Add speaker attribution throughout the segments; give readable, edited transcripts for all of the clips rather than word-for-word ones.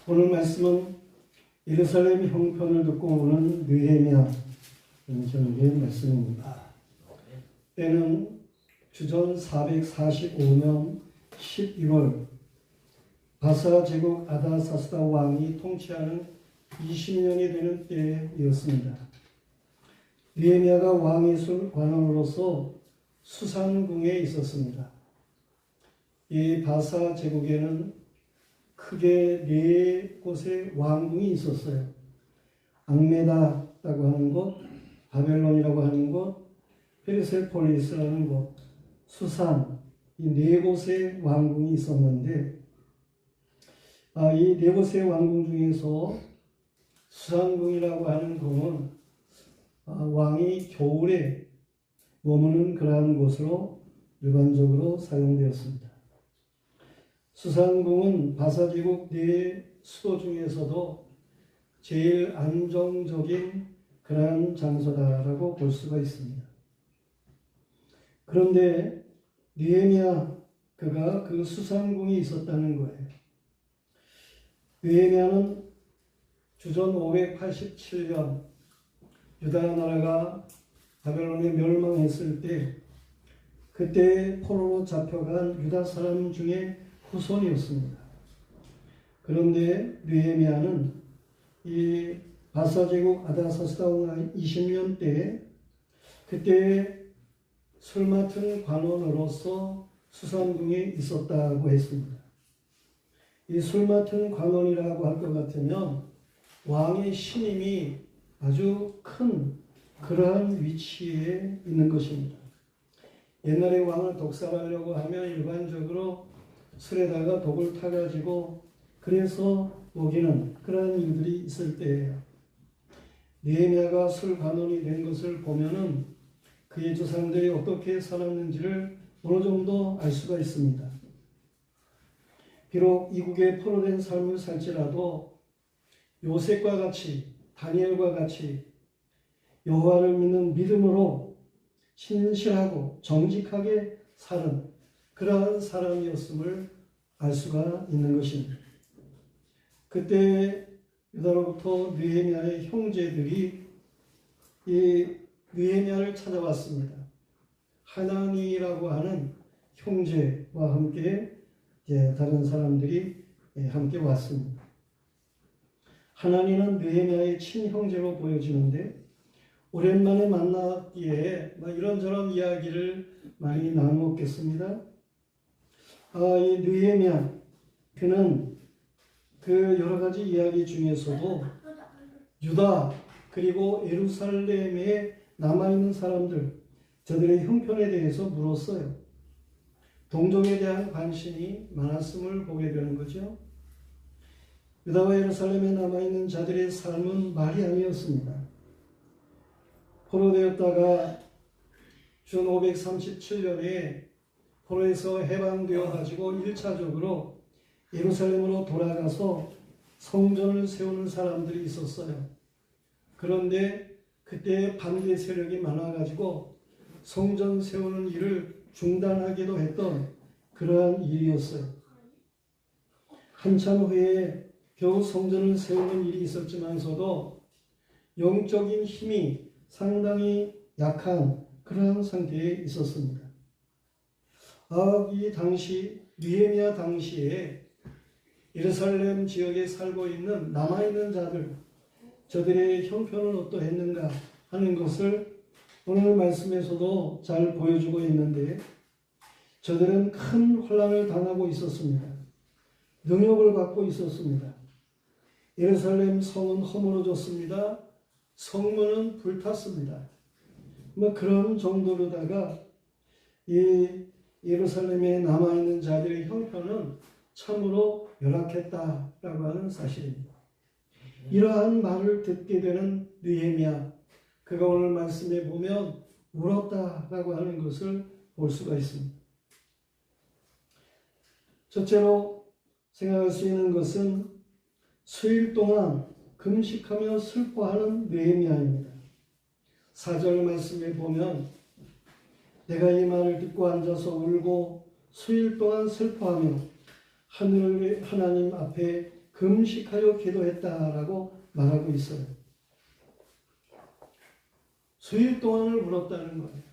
Speaker 1: 오늘 말씀은 예루살렘 형편을 듣고 오는 느헤미야 제목의 말씀입니다. 때는 주전 445년 11월 바사 제국 아다사스다 왕이 통치하는 20년이 되는 때이었습니다. 느헤미야가 왕의 관원으로서 수산궁에 있었습니다. 이 바사 제국에는 크게 네 곳의 왕궁이 있었어요. 악메다라고 하는 곳, 바벨론이라고 하는 곳, 페르세폴리스라는 곳, 수산, 이 네 곳의 왕궁이 있었는데 이 네 곳의 왕궁 중에서 수산궁이라고 하는 궁은 왕이 겨울에 머무는 그러한 곳으로 일반적으로 사용되었습니다. 수산궁은 바사제국 네 수도 중에서도 제일 안정적인 그러한 장소다라고 볼 수가 있습니다. 그런데 느헤미야 그가 그 수산궁이 있었다는 거예요. 느헤미야는 주전 587년 유다 나라가 바벨론에 멸망했을 때 그때 포로로 잡혀간 유다 사람 중에 후손이었습니다. 그런데 느헤미야는 이 바사제국 아다사스다 왕 20년 때 그때 술 맡은 관원으로서 수산궁에 있었다고 했습니다. 이 술 맡은 관원이라고 할 것 같으면 왕의 신임이 아주 큰 그러한 위치에 있는 것입니다. 옛날에 왕을 독살하려고 하면 일반적으로 술에다가 독을 타가지고 그래서 먹이는 그런 일들이 있을 때예요. 느헤미야가 술 관원이 된 것을 보면은 그의 조상들이 어떻게 살았는지를 어느 정도 알 수가 있습니다. 비록 이국에 포로된 삶을 살지라도 요셉과 같이 다니엘과 같이 여호와를 믿는 믿음으로 신실하고 정직하게 사는 그러한 사람이었음을 알 수가 있는 것입니다. 그때 유다로부터 느헤미야의 형제들이 이 느헤미야를 찾아왔습니다. 하나니라고 하는 형제와 함께 다른 사람들이 함께 왔습니다. 하나니는 느헤미야의 친형제로 보여지는데 오랜만에 만났기에 이런저런 이야기를 많이 나누었겠습니다. 이 느헤미야 그는 그 여러 가지 이야기 중에서도 유다 그리고 예루살렘에 남아있는 사람들 저들의 형편에 대해서 물었어요. 동족에 대한 관심이 많았음을 보게 되는 거죠. 유다와 예루살렘에 남아있는 자들의 삶은 말이 아니었습니다. 포로되었다가 준 537년에 포로에서 해방되어 가지고 1차적으로 예루살렘으로 돌아가서 성전을 세우는 사람들이 있었어요. 그런데 그때 반대 세력이 많아가지고 성전 세우는 일을 중단하기도 했던 그러한 일이었어요. 한참 후에 겨우 성전을 세우는 일이 있었지만서도 영적인 힘이 상당히 약한 그러한 상태에 있었습니다. 이 당시 느헤미야 당시에 예루살렘 지역에 살고 있는 남아있는 자들 저들의 형편은 어떠했는가 하는 것을 오늘 말씀에서도 잘 보여주고 있는데 저들은 큰 혼란을 당하고 있었습니다. 능욕을 받고 있었습니다. 예루살렘 성은 허물어졌습니다. 성문은 불탔습니다. 그런 정도로다가 이 예루살렘에 남아있는 자들의 형편은 참으로 열악했다라고 하는 사실입니다. 이러한 말을 듣게 되는 느헤미야 그가 오늘 말씀에 보면 울었다라고 하는 것을 볼 수가 있습니다. 첫째로 생각할 수 있는 것은 수일 동안 금식하며 슬퍼하는 느헤미야입니다. 4절 말씀에 보면 내가 이 말을 듣고 앉아서 울고 수일 동안 슬퍼하며 하나님 앞에 금식하여 기도했다라고 말하고 있어요. 수일 동안을 울었다는 거예요.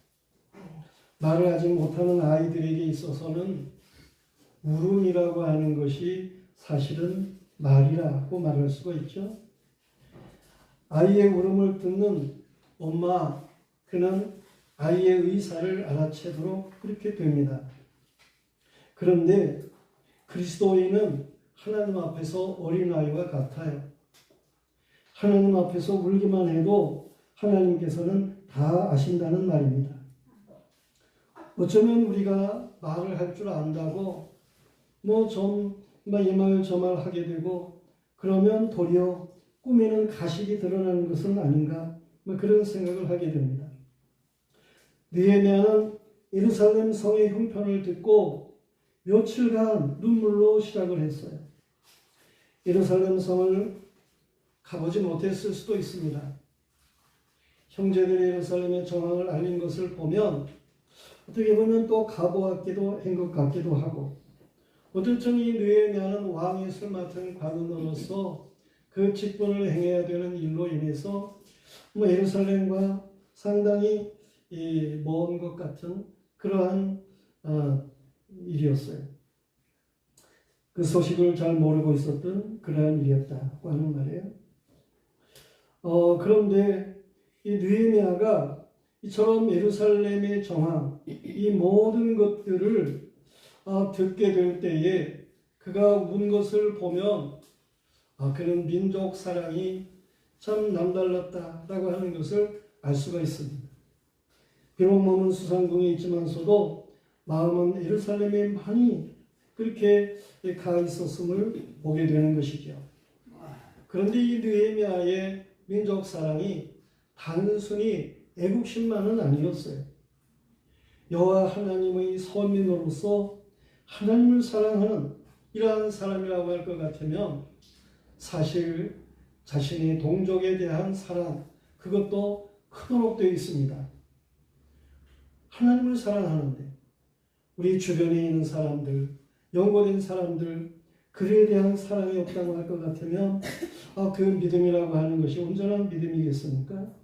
Speaker 1: 말을 아직 못하는 아이들에게 있어서는 울음이라고 하는 것이 사실은 말이라고 말할 수가 있죠. 아이의 울음을 듣는 엄마, 그는 아이의 의사를 알아채도록 그렇게 됩니다. 그런데 그리스도인은 하나님 앞에서 어린아이와 같아요. 하나님 앞에서 울기만 해도 하나님께서는 다 아신다는 말입니다. 어쩌면 우리가 말을 할 줄 안다고 이 말 저 말 하게 되고 그러면 도리어 꿈에는 가식이 드러나는 것은 아닌가 그런 생각을 하게 됩니다. 느헤미야는 예루살렘 성의 형편을 듣고 며칠간 눈물로 시작을 했어요. 예루살렘 성을 가보지 못했을 수도 있습니다. 형제들이 예루살렘의 정황을 알린 것을 보면 어떻게 보면 또 가보았기도 한 것 같기도 하고, 어쨌든 이 느헤미야는 왕의 술 맡은 관원으로서 그 직분을 행해야 되는 일로 인해서 예루살렘과 상당히 먼 것 같은 그러한 일이었어요. 그 소식을 잘 모르고 있었던 그러한 일이었다고 하는 말이에요. 그런데 이 느헤미야가 이처럼 예루살렘의 정황, 이 모든 것들을 듣게 될 때에 그가 운 것을 보면 그는 민족 사랑이 참 남달랐다라고 하는 것을 알 수가 있습니다. 비록 몸은 수상궁에 있지만서도 마음은 예루살렘에 많이 그렇게 가 있었음을 보게 되는 것이죠. 그런데 이 느헤미야의 민족 사랑이 단순히 애국심만은 아니었어요. 여호와 하나님의 서민으로서 하나님을 사랑하는 이러한 사람이라고 할 것 같으면 사실 자신의 동족에 대한 사랑, 그것도 크도록 되어 있습니다. 하나님을 사랑하는데 우리 주변에 있는 사람들, 연고된 사람들, 그에 대한 사랑이 없다고 할 것 같으면 그 믿음이라고 하는 것이 온전한 믿음이겠습니까?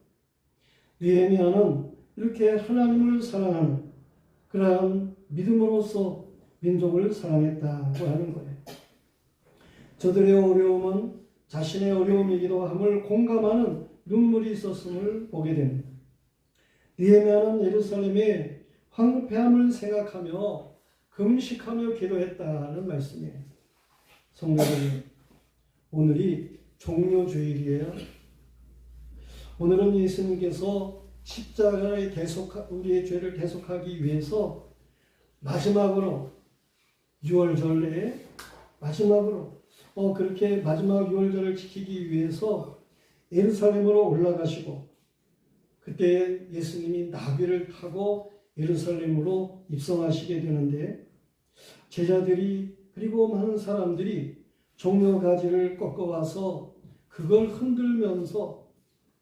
Speaker 1: 느헤미야는 이렇게 하나님을 사랑하는 그러한 믿음으로서 민족을 사랑했다고 하는 거예요. 저들의 어려움은 자신의 어려움이기도 함을 공감하는 눈물이 있었음을 보게 됩니다. 느헤미야는 예루살렘의 황폐함을 생각하며 금식하며 기도했다는 말씀이에요. 성도님, 오늘이 종료주일이에요. 오늘은 예수님께서 십자가에 우리의 죄를 대속하기 위해서 마지막으로 6월절 내에 마지막으로 그렇게 마지막 6월절을 지키기 위해서 예루살렘으로 올라가시고, 그때 예수님이 나귀를 타고 예루살렘으로 입성하시게 되는데, 제자들이 그리고 많은 사람들이 종려가지를 꺾어와서 그걸 흔들면서,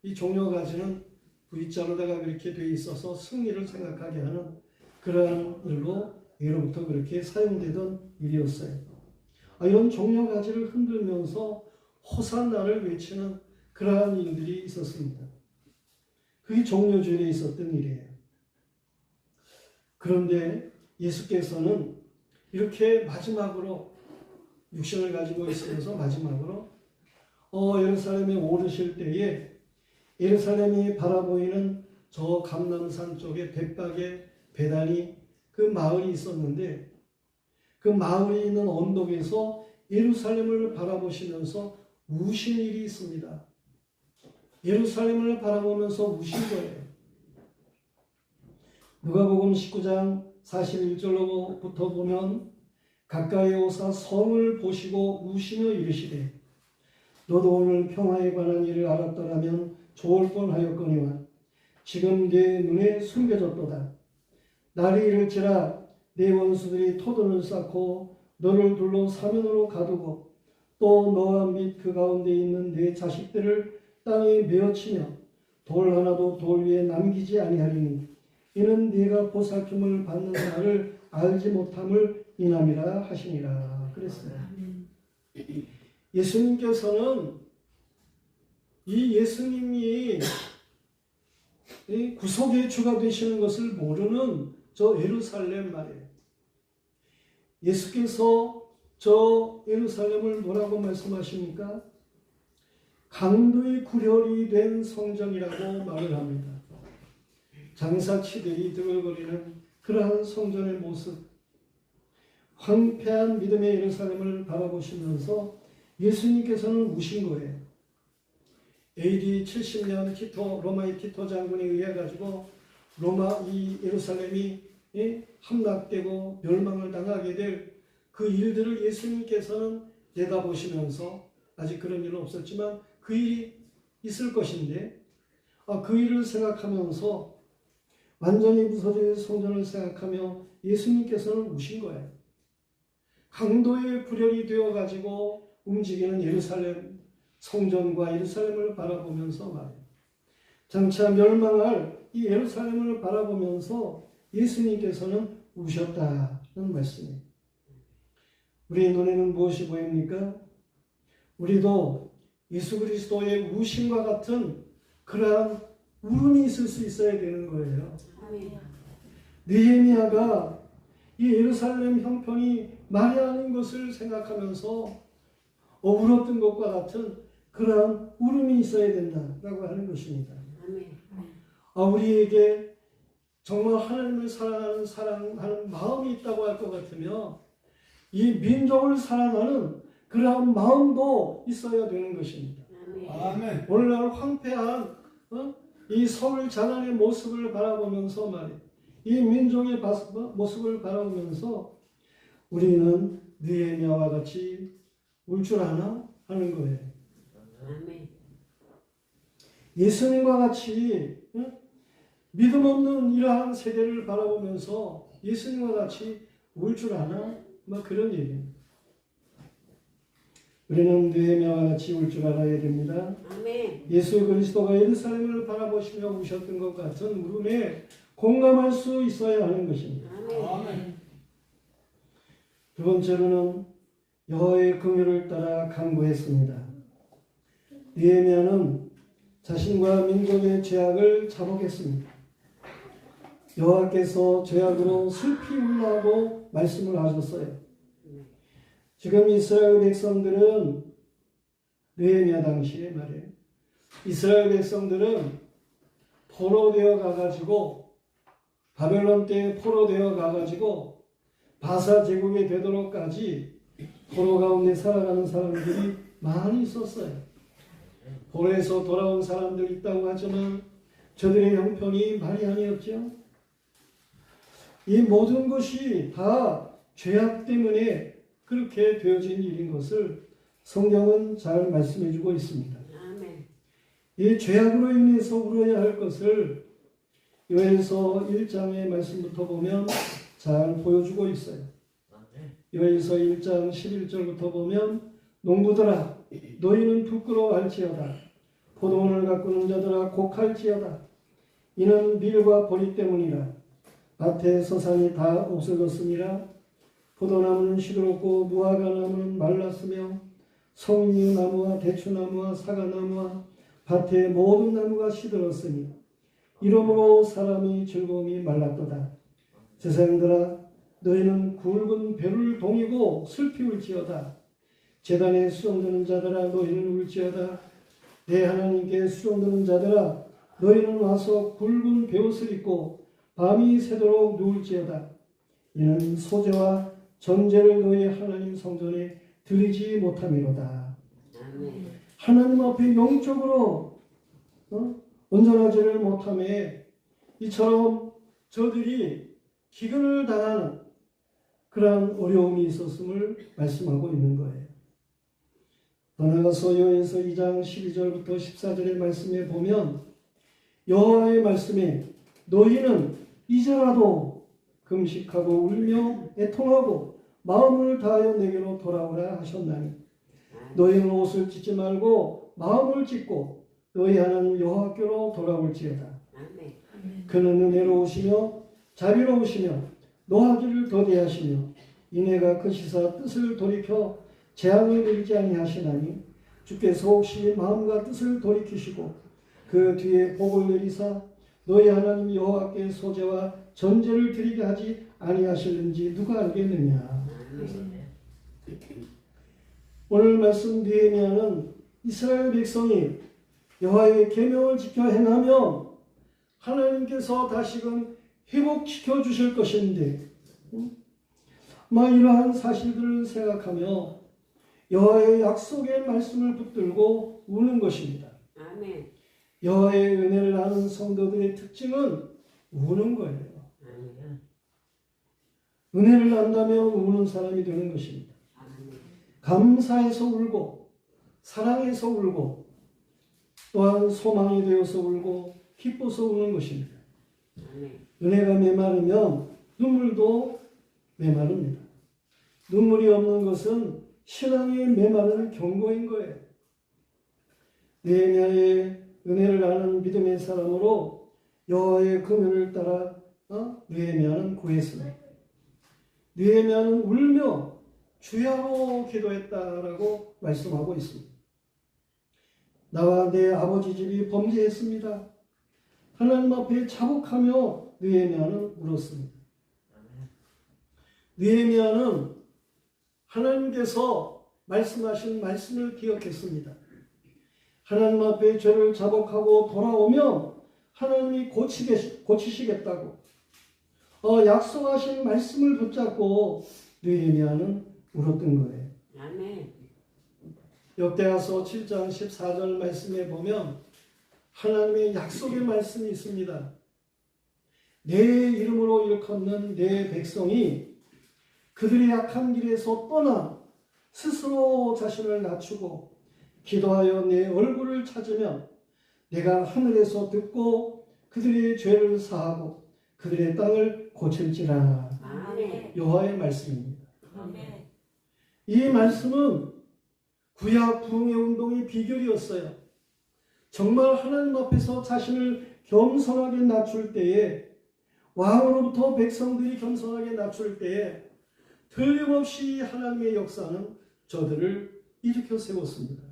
Speaker 1: 이 종려가지는 V자로다가 그렇게 되어 있어서 승리를 생각하게 하는 그러한 일로 예로부터 그렇게 사용되던 일이었어요. 이런 종려가지를 흔들면서 호산나를 외치는 그러한 일들이 있었습니다. 그게 종려주일에 있었던 일이에요. 그런데 예수께서는 이렇게 마지막으로 육신을 가지고 있으면서 마지막으로 예루살렘에 오르실 때에 예루살렘이 바라보이는 저 감람산 쪽에 백박의 베단이 그 마을이 있었는데, 그 마을이 있는 언덕에서 예루살렘을 바라보시면서 우신 일이 있습니다. 예루살렘을 바라보면서 우신 거예요. 누가복음 19장 41절로부터 보면 가까이 오사 성을 보시고 우시며 이르시되 너도 오늘 평화에 관한 일을 알았더라면 좋을 뻔하였거니와 지금 내 눈에 숨겨졌도다. 날이 이를지라 내 원수들이 토돈을 쌓고 너를 둘러 사면으로 가두고 또 너와 및 그 가운데 있는 내 자식들을 땅에 메어치며 돌 하나도 돌 위에 남기지 아니하리니 이는 네가 보살핌을 받는 날을 알지 못함을 인함이라 하시니라 그랬어요. 예수님께서는 이 예수님이 이 구속의 주가 되시는 것을 모르는 저 예루살렘 말이에요. 예수께서 저 예루살렘을 뭐라고 말씀하십니까? 강도의 구렬이 된 성전이라고 말을 합니다. 장사치들이 드글거리는 그러한 성전의 모습, 황폐한 믿음의 예루살렘을 바라보시면서 예수님께서는 우신 거예요. AD 70년 로마의 티토 장군에 의해 가지고 로마 이 예루살렘이 함락되고 멸망을 당하게 될 그 일들을 예수님께서는 내다보시면서, 아직 그런 일은 없었지만 그 일이 있을 것인데, 그 일을 생각하면서 완전히 부서질 성전을 생각하며 예수님께서는 우신 거예요. 강도의 불혈이 되어가지고 움직이는 예루살렘 성전과 예루살렘을 바라보면서 말이에요. 장차 멸망할 이 예루살렘을 바라보면서 예수님께서는 우셨다는 말씀이에요. 우리의 눈에는 무엇이 보입니까? 우리도 예수 그리스도의 우심과 같은 그러한 울음이 있을 수 있어야 되는 거예요. 느헤미야가 이 예루살렘 형편이 말이 아닌 것을 생각하면서 울었던 것과 같은 그러한 울음이 있어야 된다라고 하는 것입니다. 우리에게 정말 하나님을 사랑하는 마음이 있다고 할 것 같으며 이 민족을 사랑하는 그러한 마음도 있어야 되는 것입니다.
Speaker 2: 아멘.
Speaker 1: 오늘날 황폐한 이 서울 장안의 모습을 바라보면서 말이에요. 이 민족의 모습을 바라보면서 우리는 느헤미야와 같이 울 줄 아나 하는 거예요. 예수님과 같이 믿음 없는 이러한 세대를 바라보면서 예수님과 같이 울 줄 아나? 그런 얘기입니다. 우리는 느헤미야와 같이 울 줄 알아야 됩니다.
Speaker 3: 아멘.
Speaker 1: 예수 그리스도가 예루살렘을 바라보시며 우셨던 것 같은 울음에 공감할 수 있어야 하는 것입니다.
Speaker 2: 아멘.
Speaker 1: 두 번째로는 여호와의 긍휼을 따라 간구했습니다. 느헤미야는 자신과 민족의 죄악을 자복했습니다. 여호와께서 죄악으로 슬피 울라고 말씀을 하셨어요. 지금 이스라엘 백성들은 느헤미야 당시에 말이에요. 이스라엘 백성들은 포로되어 가가지고 바벨론 때 포로되어 가가지고 바사 제국이 되도록까지 포로 가운데 살아가는 사람들이 많이 있었어요. 포로에서 돌아온 사람들이 있다고 하지만 저들의 형편이 말이 아니었죠. 이 모든 것이 다 죄악 때문에 그렇게 되어진 일인 것을 성경은 잘 말씀해 주고 있습니다. 이 죄악으로 인해서 울어야 할 것을 요엘서 1장의 말씀부터 보면 잘 보여주고 있어요. 요엘서 1장 11절부터 보면 농부들아 너희는 부끄러워할지어다. 포도원을 가꾸는 자들아 곡할지어다. 이는 밀과 보리 때문이라. 밭의 서산이 다 없어졌으니라. 포도나무는 시들었고 무화과나무는 말랐으며 성류나무와 대추나무와 사과나무와 밭의 모든 나무가 시들었으니 이러므로 사람의 즐거움이 말랐도다. 제사장들아 너희는 굵은 배를 동이고 슬피 울지어다. 제단에 수종드는 자들아 너희는 울지어다. 내 하나님께 수종드는 자들아 너희는 와서 굵은 베옷을 입고 밤이 새도록 누울지어다. 이는 소재와 전제를 너희 하나님 성전에 드리지 못함이로다. 하나님 앞에 영적으로 온전하지를 못함에 이처럼 저들이 기근을 당하는 그러한 어려움이 있었음을 말씀하고 있는 거예요. 더 나아가서 요엘서 2장 12절부터 14절의 말씀에 보면 여호와의 말씀에 너희는 이제라도 금식하고 울며 애통하고 마음을 다하여 내게로 돌아오라 하셨나니 너희는 옷을 찢지 말고 마음을 찢고 너희 하나님 여호와께로 돌아올지어다. 그는 은혜로우시며 자비로우시며 노하기를 더디하시며 인애가 크시사 뜻을 돌이켜 재앙을 내리지 아니하시나니 주께서 혹시 마음과 뜻을 돌이키시고 그 뒤에 복을 내리사 너희 하나님 여호와께 소제와 전제를 드리게 하지 아니하실는지 누가 알겠느냐. 오늘 말씀 느헤미야는 이스라엘 백성이 여호와의 계명을 지켜 행하면 하나님께서 다시금 회복시켜 주실 것인데 이러한 사실들을 생각하며 여호와의 약속의 말씀을 붙들고 우는 것입니다.
Speaker 2: 아멘.
Speaker 1: 여호와의 은혜를 아는 성도들의 특징은 우는 거예요.
Speaker 2: 아멘.
Speaker 1: 은혜를 안다면 우는 사람이 되는 것입니다.
Speaker 2: 아멘.
Speaker 1: 감사해서 울고 사랑해서 울고 또한 소망이 되어서 울고 기뻐서 우는 것입니다.
Speaker 2: 아멘.
Speaker 1: 은혜가 메마르면 눈물도 메마릅니다. 눈물이 없는 것은 신앙이 메마른 경고인 거예요. 느헤미야의 은혜를 아는 믿음의 사람으로 여호와의 금요를 따라 느헤미야는 구했습니다. 느헤미야는 울며 주야로 기도했다라고 말씀하고 있습니다. 나와 내 아버지 집이 범죄했습니다. 하나님 앞에 자복하며 느헤미야는 울었습니다. 느헤미야는 하나님께서 말씀하신 말씀을 기억했습니다. 하나님 앞에 죄를 자복하고 돌아오면 하나님이 고치시겠다고 약속하신 말씀을 붙잡고 느헤미야는 울었던 거예요.
Speaker 2: 아멘.
Speaker 1: 역대하서 7장 14절 말씀에 보면 하나님의 약속의 말씀이 있습니다. 내 이름으로 일컫는 내 백성이 그들의 약한 길에서 떠나 스스로 자신을 낮추고 기도하여 내 얼굴을 찾으면 내가 하늘에서 듣고 그들의 죄를 사하고 그들의 땅을 고칠지라.
Speaker 2: 아멘.
Speaker 1: 여호와의 말씀입니다.
Speaker 2: 아멘.
Speaker 1: 이 말씀은 구약 부흥의 운동의 비결이었어요. 정말 하나님 앞에서 자신을 겸손하게 낮출 때에 왕으로부터 백성들이 겸손하게 낮출 때에 틀림없이 하나님의 역사는 저들을 일으켜 세웠습니다.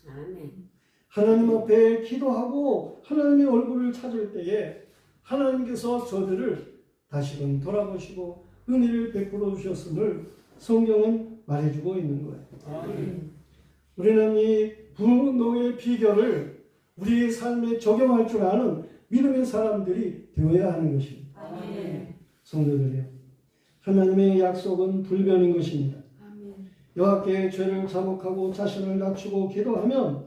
Speaker 2: 아멘.
Speaker 1: 하나님 앞에 기도하고 하나님의 얼굴을 찾을 때에 하나님께서 저들을 다시금 돌아보시고 은혜를 베풀어 주셨음을 성경은 말해주고 있는 거예요.
Speaker 2: 아멘.
Speaker 1: 우리는 이 부흥운동의 비결을 우리의 삶에 적용할 줄 아는 믿음의 사람들이 되어야 하는 것입니다.
Speaker 2: 아멘.
Speaker 1: 성도들이요, 하나님의 약속은 불변인 것입니다. 여호와께 죄를 자복하고 자신을 낮추고 기도하면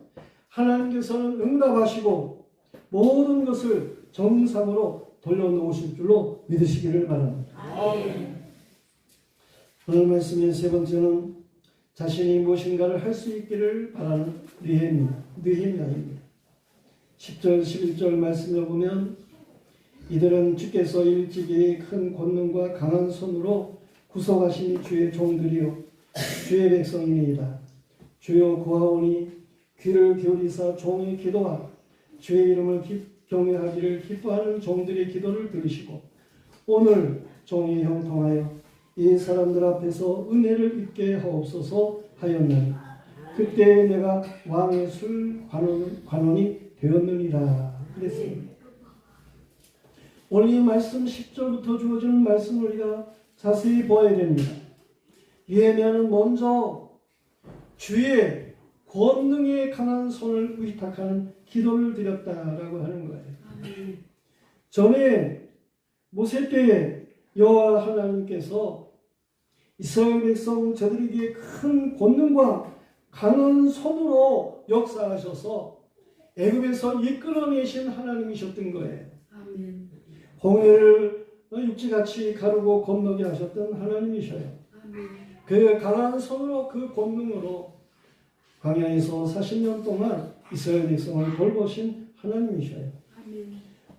Speaker 1: 하나님께서는 응답하시고 모든 것을 정상으로 돌려놓으실 줄로 믿으시기를 바랍니다.
Speaker 2: 아멘.
Speaker 1: 오늘 말씀의 세 번째는 자신이 무엇인가를 할 수 있기를 바라는 느헤미야입니다. 10절 11절 말씀을 보면 이들은 주께서 일찍이 큰 권능과 강한 손으로 구속하신 주의 종들이요 주의 백성이니이다. 주여 구하오니 귀를 기울이사 종의 기도와 주의 이름을 경외하기를 기뻐하는 종들의 기도를 들으시고 오늘 종의 형통하여 이 사람들 앞에서 은혜를 입게 하옵소서 하였나니 그때 내가 왕의 술 관원이 되었느니라 그랬습니다. 오늘 이 말씀 10절부터 주어지는 말씀을 우리가 자세히 보아야 됩니다. 느헤미야는 먼저 주의 권능에 강한 손을 의탁하는 기도를 드렸다라고 하는 거예요. 전에 모세 때에 여호와 하나님께서 이스라엘 백성 저들에게 큰 권능과 강한 손으로 역사하셔서 애굽에서 이끌어내신 하나님이셨던 거예요.
Speaker 2: 아멘.
Speaker 1: 홍해를 육지같이 가르고 건너게 하셨던 하나님이셔요. 그 강한 손으로 그 권능으로 광야에서 40년 동안 이스라엘 백성을 돌보신 하나님이셔요.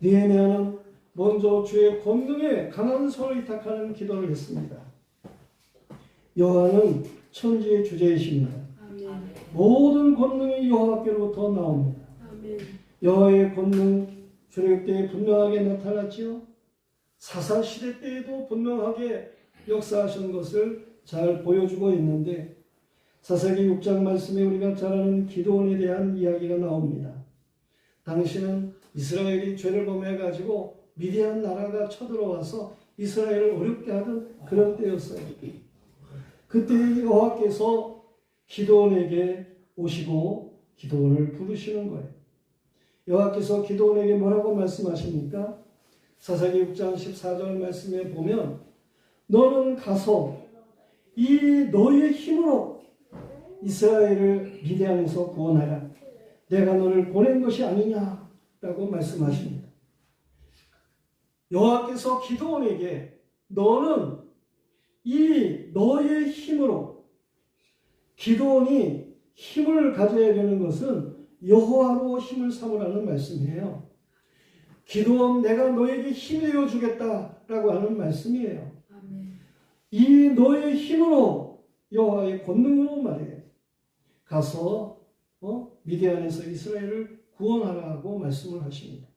Speaker 1: 느헤미야는 먼저 주의 권능에 강한 손을 의탁하는 기도를 했습니다. 여호와는 천지의 주제이십니다. 모든 권능이 여호와께로부터 나옵니다. 여호와의 권능 출애굽 때에 분명하게 나타났지요. 사사 시대 때에도 분명하게 역사하신 것을 잘 보여주고 있는데 사사기 6장 말씀에 우리가 잘 아는 기드온에 대한 이야기가 나옵니다. 당시는 이스라엘이 죄를 범해가지고 미디안 나라가 쳐들어와서 이스라엘을 어렵게 하던 그런 때였어요. 그때 여호와께서 기드온에게 오시고 기드온을 부르시는 거예요. 여호와께서 기드온에게 뭐라고 말씀하십니까? 사사기 6장 14절 말씀에 보면 너는 가서 이 너의 힘으로 이스라엘을 미디안에서 구원하라. 내가 너를 보낸 것이 아니냐라고 말씀하십니다. 여호와께서 기드온에게 너는 이 너의 힘으로, 기드온이 힘을 가져야 되는 것은 여호와로 힘을 삼으라는 말씀이에요. 기드온 내가 너에게 힘이 되어 주겠다라고 하는 말씀이에요.
Speaker 2: 아멘.
Speaker 1: 이 너의 힘으로 여호와의 권능으로 말해요. 가서 미디안에서 이스라엘을 구원하라고 말씀을 하십니다.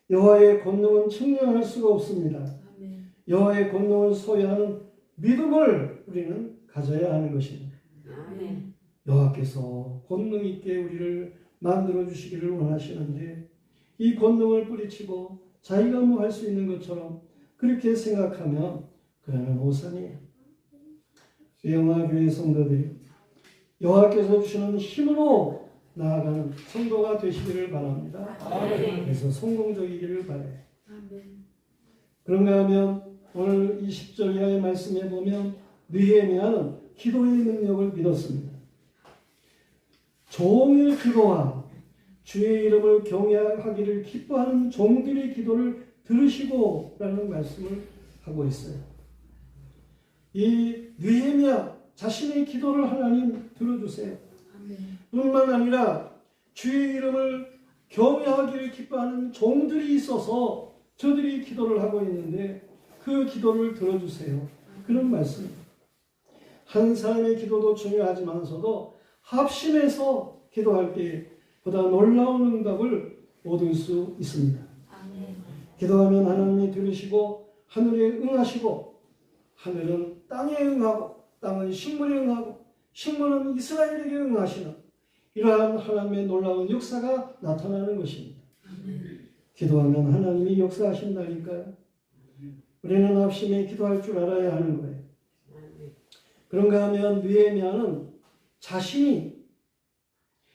Speaker 1: 여호와의 권능은 측량할 수가 없습니다.
Speaker 2: 아멘.
Speaker 1: 여호와의 권능을 소유하는 믿음을 우리는 가져야 하는 것입니다.
Speaker 2: 아멘.
Speaker 1: 여호와께서 권능 있게 우리를 만들어 주시기를 원하시는데 이 권능을 뿌리치고 자기가 뭐 할 수 있는 것처럼 그렇게 생각하면 그러면 오산이에요. 영화교회 성도들이 여호와께서 주시는 힘으로 나아가는 성도가 되시기를 바랍니다. 그래서 성공적이기를 바라요.
Speaker 2: 아멘.
Speaker 1: 그런가 하면 오늘 20절 이하의 말씀에 보면 느헤미야는 기도의 능력을 믿었습니다. 종의 기도와 주의 이름을 경외하기를 기뻐하는 종들의 기도를 들으시고 라는 말씀을 하고 있어요. 이 느헤미야 자신의 기도를 하나님 들어주세요.
Speaker 2: 아멘.
Speaker 1: 뿐만 아니라 주의 이름을 경외하기를 기뻐하는 종들이 있어서 저들이 기도를 하고 있는데 그 기도를 들어주세요. 그런 말씀입니다. 한 사람의 기도도 중요하지만서도 합심해서 기도할 때 보다 놀라운 응답을 얻을 수 있습니다.
Speaker 2: 아멘.
Speaker 1: 기도하면 하나님이 들으시고 하늘에 응하시고 하늘은 땅에 응하고 땅은 식물에 응하고 식물은 이스라엘에게 응하시는 이러한 하나님의 놀라운 역사가 나타나는 것입니다.
Speaker 2: 아멘.
Speaker 1: 기도하면 하나님이 역사하신다니까요. 우리는 합심해 기도할 줄 알아야 하는 거예요. 그런가 하면 느헤미야는 자신이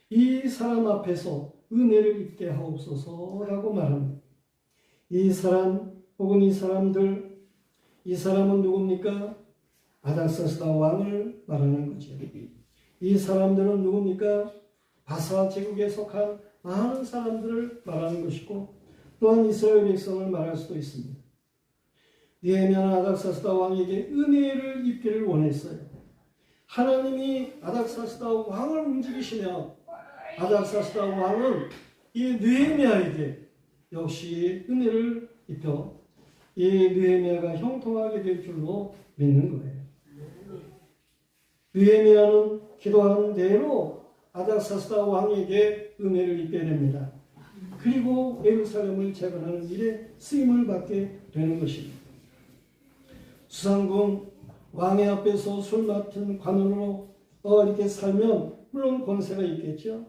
Speaker 1: 이 사람 앞에서 은혜를 입게 하옵소서라고 말합니다. 이 사람 혹은 이 사람들, 이 사람은 누굽니까? 아닥사스다 왕을 말하는 거죠. 이 사람들은 누굽니까? 바사 제국에 속한 많은 사람들을 말하는 것이고 또한 이스라엘 백성을 말할 수도 있습니다. 느헤미야는 아닥사스다 왕에게 은혜를 입기를 원했어요. 하나님이 아닥사스다 왕을 움직이시며 아닥사스다 왕은 이 느헤미야에게 역시 은혜를 입혀 이 느헤미야가 형통하게 될 줄로 믿는 거예요. 느헤미야는 기도하는 대로 아닥사스다 왕에게 은혜를 입게 됩니다. 그리고 예루살렘을 재건하는 일에 쓰임을 받게 되는 것입니다. 수상궁 왕의 앞에서 술 맡은 관원으로 이렇게 살면 물론 권세가 있겠죠.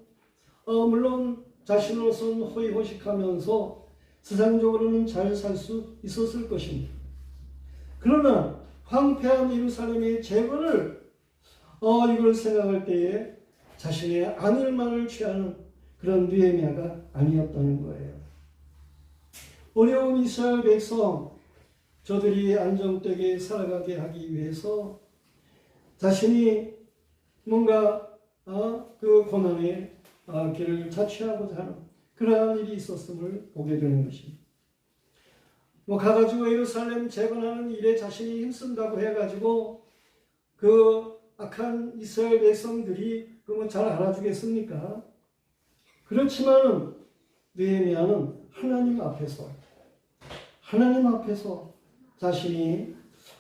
Speaker 1: 물론 자신으로서는 호의호식하면서 세상적으로는 잘 살 수 있었을 것입니다. 그러나 황폐한 예루살렘의 재건을 이걸 생각할 때에 자신의 안일만을 취하는 그런 느헤미야가 아니었다는 거예요. 어려운 이스라엘 백성 저들이 안정되게 살아가게 하기 위해서 자신이 뭔가 그 고난의 길을 자취하고자 하는 그러한 일이 있었음을 보게 되는 것입니다. 가가지고 예루살렘 재건하는 일에 자신이 힘쓴다고 해가지고 그 악한 이스라엘 백성들이 그러면 잘 알아주겠습니까? 그렇지만은 느헤미야는 하나님 앞에서 자신이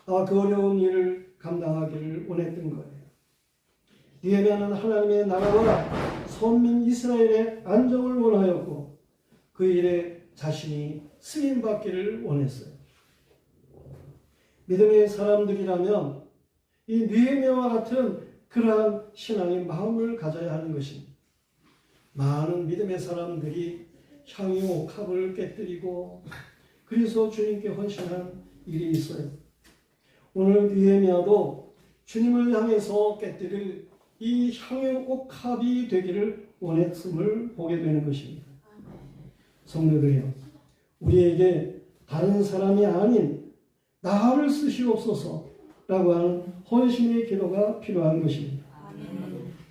Speaker 1: 그 어려운 일을 감당하기를 원했던 거예요. 느헤미야는 하나님의 나라와 선민 이스라엘의 안정을 원하였고 그 일에 자신이 쓰임받기를 원했어요. 믿음의 사람들이라면 이 느헤미야와 같은 그러한 신앙의 마음을 가져야 하는 것입니다. 많은 믿음의 사람들이 향유 옥합을 깨뜨리고 그래서 주님께 헌신한 일이 있어요. 오늘 느헤미야도 주님을 향해서 깨뜨릴 이 향유 옥합이 되기를 원했음을 보게 되는 것입니다. 성도들이요, 우리에게 다른 사람이 아닌 나를 쓰시옵소서라고 하는 헌신의 기도가 필요한 것입니다.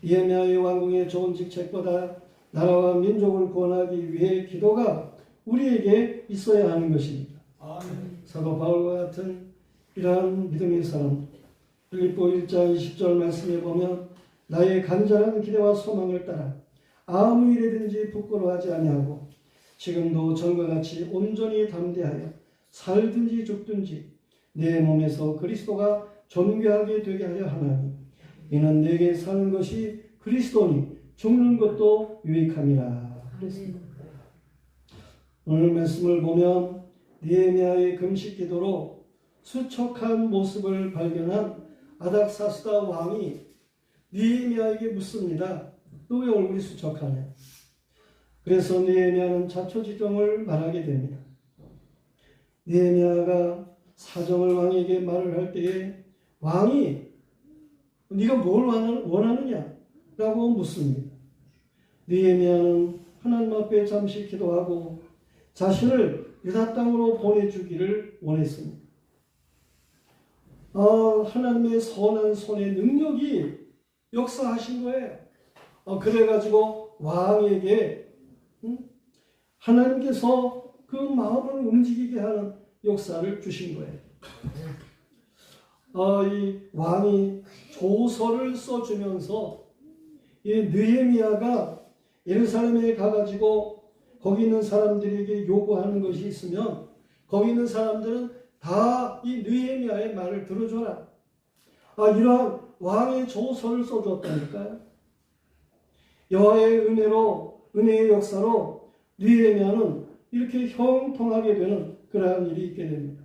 Speaker 1: 느헤미야의 왕궁의 좋은 직책보다 나라와 민족을 구원하기 위해 기도가 우리에게 있어야 하는 것입니다. 사도 바울과 같은 이러한 믿음의 사람, 빌립보 1장 20절 말씀에 보면 나의 간절한 기대와 소망을 따라 아무 일에든지 부끄러워하지 아니하고 지금도 전과 같이 온전히 담대하여 살든지 죽든지 내 몸에서 그리스도가 존귀하게 되게 하려 하나니 이는 내게 사는 것이 그리스도니 죽는 것도 유익함이라 그랬습니다. 오늘 말씀을 보면 느헤미야의 금식 기도로 수척한 모습을 발견한 아닥사스다 왕이 느헤미야에게 묻습니다. 너 왜 얼굴이 수척하냐? 그래서 느헤미야는 자초지종을 말하게 됩니다. 느헤미야가 사정을 왕에게 말을 할 때에 왕이 네가 뭘 원하느냐? 라고 묻습니다. 느헤미야는 하나님 앞에 잠시 기도하고 자신을 유다 땅으로 보내주기를 원했습니다. 하나님의 선한 손의 능력이 역사하신 거예요. 그래가지고 왕에게 하나님께서 그 마음을 움직이게 하는 역사를 주신 거예요. 이 왕이 조서를 써주면서 이 느헤미야가 예루살렘에 가가지고 거기 있는 사람들에게 요구하는 것이 있으면 거기 있는 사람들은 다 이 느헤미야의 말을 들어줘라. 이러한 왕의 조서를 써줬다니까요. 여호와의 은혜의 역사로 느헤미야는 이렇게 형통하게 되는 그러한 일이 있게 됩니다.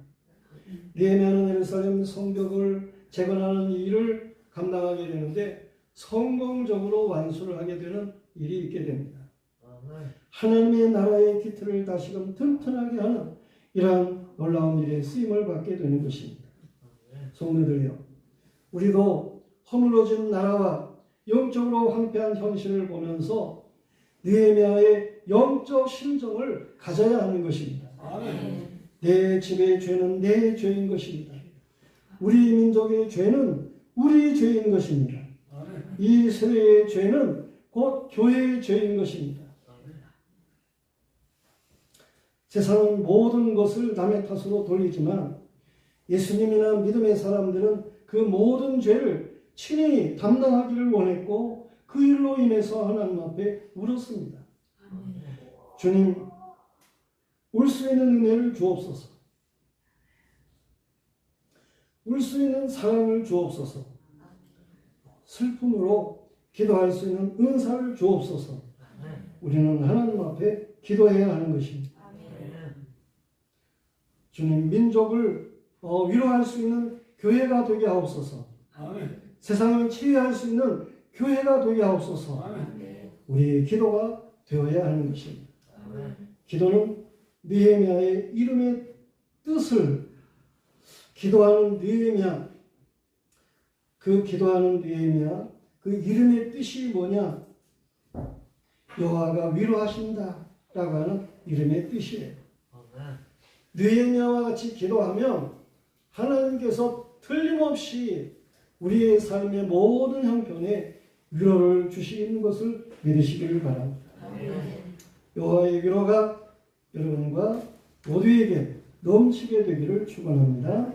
Speaker 1: 느헤미야는 예루살렘 성벽을 재건하는 일을 감당하게 되는데 성공적으로 완수를 하게 되는 일이 있게 됩니다. 하나님의 나라의 기틀을 다시금 튼튼하게 하는 이러한 놀라운 일에 쓰임을 받게 되는 것입니다. 성도들이요, 우리도 허물어진 나라와 영적으로 황폐한 현실을 보면서 느헤미야의 영적 심정을 가져야 하는 것입니다. 내 집의 죄는 내 죄인 것입니다. 우리 민족의 죄는 우리 죄인 것입니다. 이 세대의 죄는 곧 교회의 죄인 것입니다. 세상은 모든 것을 남의 탓으로 돌리지만 예수님이나 믿음의 사람들은 그 모든 죄를 친히 담당하기를 원했고 그 일로 인해서 하나님 앞에 울었습니다. 주님, 울 수 있는 은혜를 주옵소서. 울 수 있는 사랑을 주옵소서. 슬픔으로 기도할 수 있는 은사를 주옵소서. 우리는 하나님 앞에 기도해야 하는 것입니다. 주님, 민족을 위로할 수 있는 교회가 되게 하옵소서. 세상을 치유할 수 있는 교회가 되게 하옵소서. 우리의 기도가 되어야 하는 것입니다. 기도는 느헤미야의 이름의 뜻을 기도하는 느헤미야, 그 기도하는 느헤미야, 그 이름의 뜻이 뭐냐? 여호와가 위로하신다 라고 하는 이름의 뜻이에요. 느헤미야와 같이 기도하면 하나님께서 틀림없이 우리의 삶의 모든 형편에 위로를 주시는 것을 믿으시기를 바랍니다. 여호와의 위로가 여러분과 모두에게 넘치게 되기를 축원합니다.